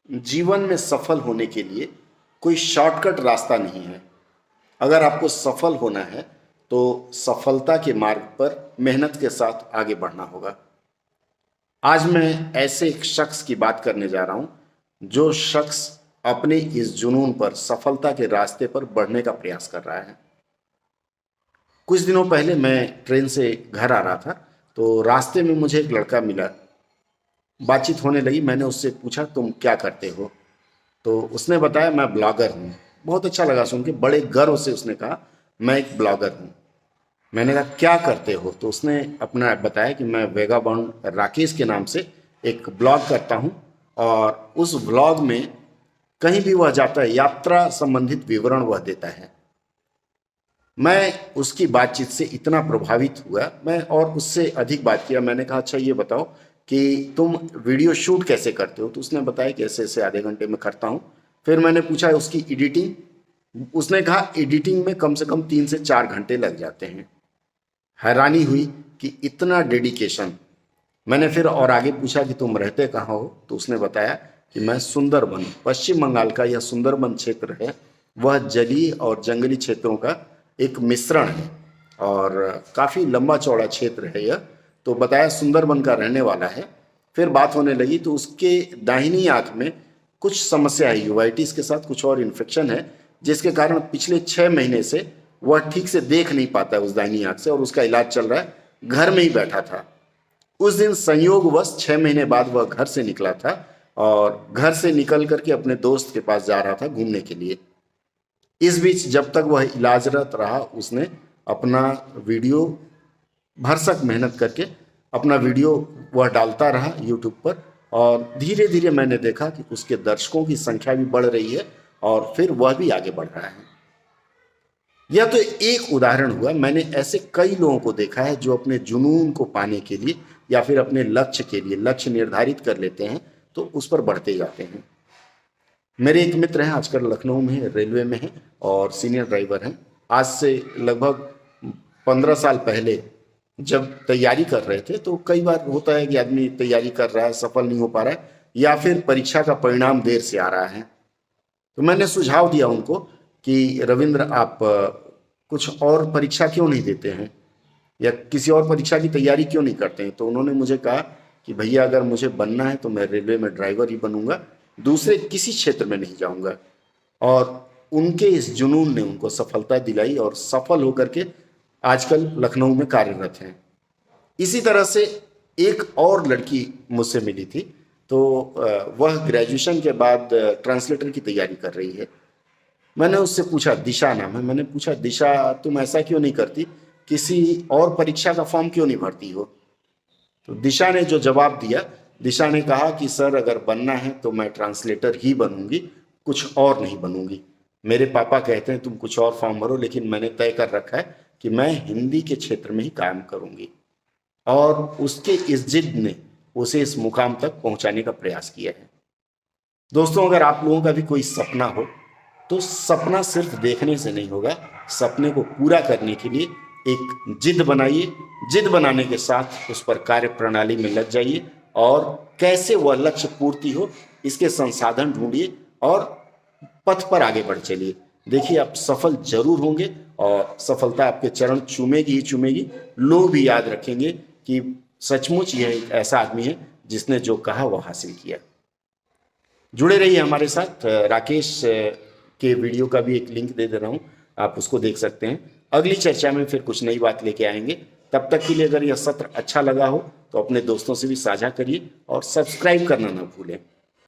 जीवन में सफल होने के लिए कोई शॉर्टकट रास्ता नहीं है। अगर आपको सफल होना है तो सफलता के मार्ग पर मेहनत के साथ आगे बढ़ना होगा। आज मैं ऐसे एक शख्स की बात करने जा रहा हूं जो शख्स अपने इस जुनून पर सफलता के रास्ते पर बढ़ने का प्रयास कर रहा है। कुछ दिनों पहले मैं ट्रेन से घर आ रहा था तो रास्ते में मुझे एक लड़का मिला। बातचीत होने लगी। मैंने उससे पूछा तुम क्या करते हो, तो उसने बताया मैं ब्लॉगर हूँ। बहुत अच्छा लगा सुन के, बड़े गर्व से उसने कहा मैं एक ब्लॉगर हूँ। मैंने कहा क्या करते हो, तो उसने अपना बताया कि मैं वेगाबाउंड राकेश के नाम से एक ब्लॉग करता हूँ और उस ब्लॉग में कहीं भी वह जाता है यात्रा संबंधित विवरण वह देता है। मैं उसकी बातचीत से इतना प्रभावित हुआ, मैं और उससे अधिक बात किया। मैंने कहा अच्छा ये बताओ कि तुम वीडियो शूट कैसे करते हो, तो उसने बताया कि ऐसे ऐसे आधे घंटे में करता हूँ। फिर मैंने पूछा उसकी एडिटिंग, उसने कहा एडिटिंग में कम से कम 3 से 4 घंटे लग जाते हैं। हैरानी हुई कि इतना डेडिकेशन। मैंने फिर और आगे पूछा कि तुम रहते कहाँ हो, तो उसने बताया कि मैं सुंदरबन, पश्चिम बंगाल का यह सुंदरबन क्षेत्र है, वह जलीय और जंगली क्षेत्रों का एक मिश्रण है और काफ़ी लंबा चौड़ा क्षेत्र है यह। तो बताया सुंदरबन का रहने वाला है। फिर बात होने लगी तो उसके दाहिनी आंख में कुछ समस्या है, यूवाइटिस के साथ कुछ और इन्फेक्शन है, जिसके कारण पिछले 6 महीने से वह ठीक से देख नहीं पाता है उस दाहिनी आंख से, और उसका इलाज चल रहा है। घर में ही बैठा था। उस दिन संयोगवश 6 महीने बाद वह घर से निकला था और घर से निकल करके अपने दोस्त के पास जा रहा था घूमने के लिए। इस बीच जब तक वह इलाजरत रहा उसने अपना वीडियो भरसक मेहनत करके अपना वीडियो वह डालता रहा यूट्यूब पर, और धीरे धीरे मैंने देखा कि उसके दर्शकों की संख्या भी बढ़ रही है और फिर वह भी आगे बढ़ रहा है। यह तो एक उदाहरण हुआ। मैंने ऐसे कई लोगों को देखा है जो अपने जुनून को पाने के लिए या फिर अपने लक्ष्य के लिए लक्ष्य निर्धारित कर लेते हैं तो उस पर बढ़ते जाते हैं। मेरे एक मित्र हैं, आजकल लखनऊ में रेलवे में हैं और सीनियर ड्राइवर हैं। आज से लगभग 15 साल पहले जब तैयारी कर रहे थे तो कई बार होता है कि आदमी तैयारी कर रहा है, सफल नहीं हो पा रहा है, या फिर परीक्षा का परिणाम देर से आ रहा है। तो मैंने सुझाव दिया उनको कि रविंद्र आप कुछ और परीक्षा क्यों नहीं देते हैं या किसी और परीक्षा की तैयारी क्यों नहीं करते हैं। तो उन्होंने मुझे कहा कि भैया अगर मुझे बनना है तो मैं रेलवे में ड्राइवर ही बनूंगा, दूसरे किसी क्षेत्र में नहीं जाऊंगा। और उनके इस जुनून ने उनको सफलता दिलाई और सफल होकर के आजकल लखनऊ में कार्यरत हैं। इसी तरह से एक और लड़की मुझसे मिली थी, तो वह ग्रेजुएशन के बाद ट्रांसलेटर की तैयारी कर रही है। मैंने उससे पूछा, दिशा नाम है, मैंने पूछा दिशा तुम ऐसा क्यों नहीं करती, किसी और परीक्षा का फॉर्म क्यों नहीं भरती हो। तो दिशा ने जो जवाब दिया, दिशा ने कहा कि सर अगर बनना है तो मैं ट्रांसलेटर ही बनूंगी, कुछ और नहीं बनूंगी। मेरे पापा कहते हैं तुम कुछ और फॉर्म भरो, लेकिन मैंने तय कर रखा है कि मैं हिंदी के क्षेत्र में ही काम करूंगी। और उसके इस जिद ने उसे इस मुकाम तक पहुंचाने का प्रयास किया है। दोस्तों, अगर आप लोगों का भी कोई सपना हो तो सपना सिर्फ देखने से नहीं होगा, सपने को पूरा करने के लिए एक जिद बनाइए। जिद बनाने के साथ उस पर कार्य प्रणाली में लग जाइए और कैसे वह लक्ष्य पूर्ति हो इसके संसाधन ढूंढिए और पथ पर आगे बढ़ चलिए। देखिए आप सफल जरूर होंगे और सफलता आपके चरण चूमेगी ही चूमेगी। लोग भी याद रखेंगे कि सचमुच यह एक ऐसा आदमी है जिसने जो कहा वह हासिल किया। जुड़े रहिए हमारे साथ। राकेश के वीडियो का भी एक लिंक दे रहा हूं, आप उसको देख सकते हैं। अगली चर्चा में फिर कुछ नई बात लेके आएंगे। तब तक के लिए अगर यह सत्र अच्छा लगा हो तो अपने दोस्तों से भी साझा करिए और सब्सक्राइब करना ना भूलें।